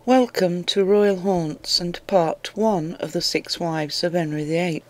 Welcome to Royal Haunts and Part 1 of the Six Wives of Henry VIII.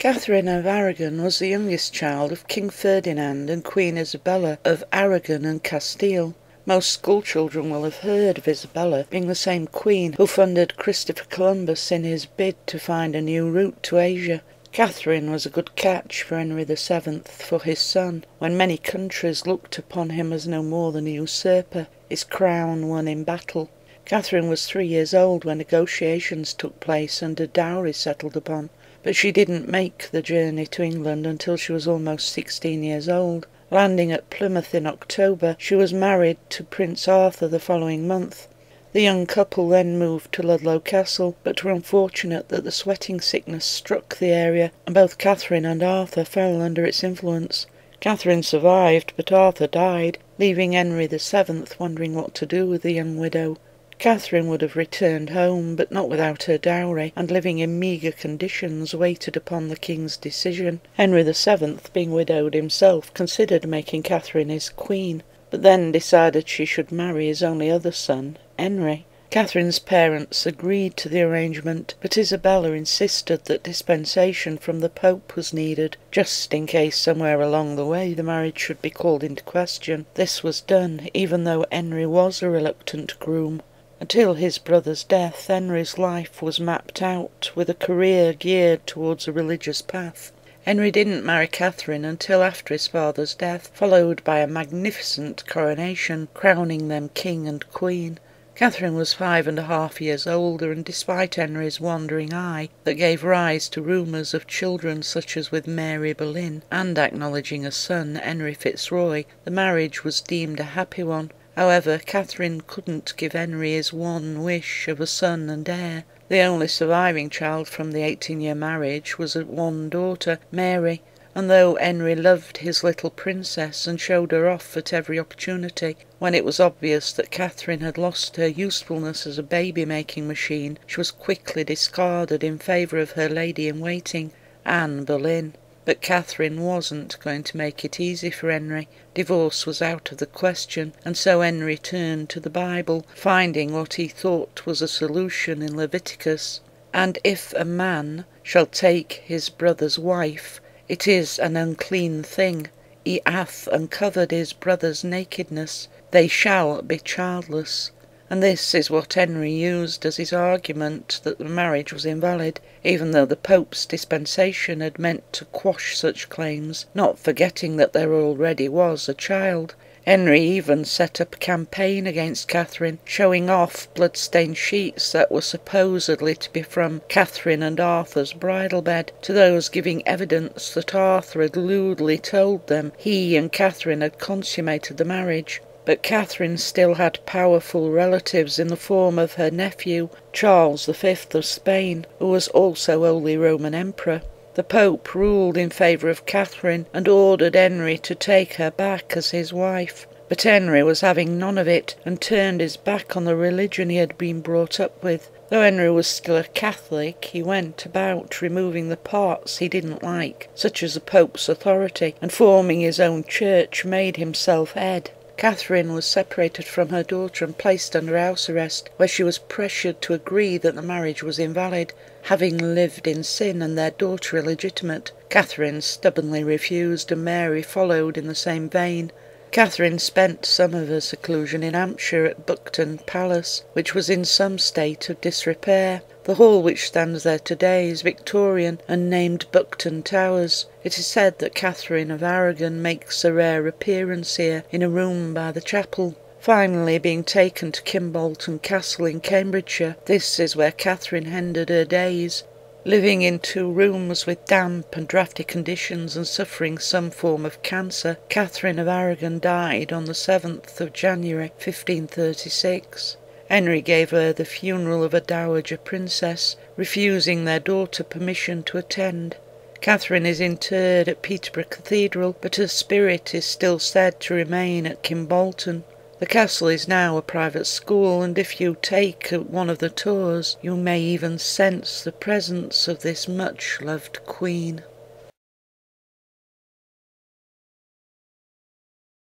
Catherine of Aragon was the youngest child of King Ferdinand and Queen Isabella of Aragon and Castile. Most schoolchildren will have heard of Isabella, being the same queen who funded Christopher Columbus in his bid to find a new route to Asia. Catherine was a good catch for Henry VII for his son, when many countries looked upon him as no more than a usurper, his crown won in battle. Catherine was 3 years old when negotiations took place and a dowry settled upon, but she didn't make the journey to England until she was almost 16 years old. Landing at Plymouth in October, she was married to Prince Arthur the following month. The young couple then moved to Ludlow Castle, but were unfortunate that the sweating sickness struck the area, and both Catherine and Arthur fell under its influence. Catherine survived, but Arthur died, leaving Henry VII wondering what to do with the young widow. Catherine would have returned home, but not without her dowry, and living in meagre conditions waited upon the king's decision. Henry VII, being widowed himself, considered making Catherine his queen, but then decided she should marry his only other son, Henry. Catherine's parents agreed to the arrangement, but Isabella insisted that dispensation from the Pope was needed, just in case somewhere along the way the marriage should be called into question. This was done, even though Henry was a reluctant groom. Until his brother's death, Henry's life was mapped out, with a career geared towards a religious path. Henry didn't marry Catherine until after his father's death, followed by a magnificent coronation, crowning them king and queen. Catherine was 5.5 years older, and despite Henry's wandering eye, that gave rise to rumours of children such as with Mary Boleyn, and acknowledging a son, Henry Fitzroy, the marriage was deemed a happy one. However, Catherine couldn't give Henry his one wish of a son and heir. The only surviving child from the 18-year marriage was one daughter, Mary, and though Henry loved his little princess and showed her off at every opportunity, when it was obvious that Catherine had lost her usefulness as a baby-making machine, she was quickly discarded in favour of her lady-in-waiting, Anne Boleyn. But Catherine wasn't going to make it easy for Henry. Divorce was out of the question, and so Henry turned to the Bible, finding what he thought was a solution in Leviticus. "And if a man shall take his brother's wife, it is an unclean thing. He hath uncovered his brother's nakedness. They shall be childless." And this is what Henry used as his argument that the marriage was invalid, even though the Pope's dispensation had meant to quash such claims, not forgetting that there already was a child. Henry even set up a campaign against Catherine, showing off blood-stained sheets that were supposedly to be from Catherine and Arthur's bridal bed, to those giving evidence that Arthur had lewdly told them he and Catherine had consummated the marriage. But Catherine still had powerful relatives in the form of her nephew, Charles V of Spain, who was also Holy Roman Emperor. The Pope ruled in favour of Catherine and ordered Henry to take her back as his wife. But Henry was having none of it, and turned his back on the religion he had been brought up with. Though Henry was still a Catholic, he went about removing the parts he didn't like, such as the Pope's authority, and forming his own church made himself head. Catherine was separated from her daughter and placed under house arrest, where she was pressured to agree that the marriage was invalid, having lived in sin and their daughter illegitimate. Catherine stubbornly refused, and Mary followed in the same vein. Catherine spent some of her seclusion in Hampshire at Buckton Palace, which was in some state of disrepair. The hall which stands there today is Victorian and named Buckton Towers. It is said that Catherine of Aragon makes a rare appearance here in a room by the chapel. Finally being taken to Kimbolton Castle in Cambridgeshire, this is where Catherine ended her days. Living in 2 rooms with damp and draughty conditions and suffering some form of cancer, Catherine of Aragon died on the 7th of January 1536. Henry gave her the funeral of a dowager princess, refusing their daughter permission to attend. Catherine is interred at Peterborough Cathedral, but her spirit is still said to remain at Kimbolton. The castle is now a private school, and if you take one of the tours, you may even sense the presence of this much-loved queen.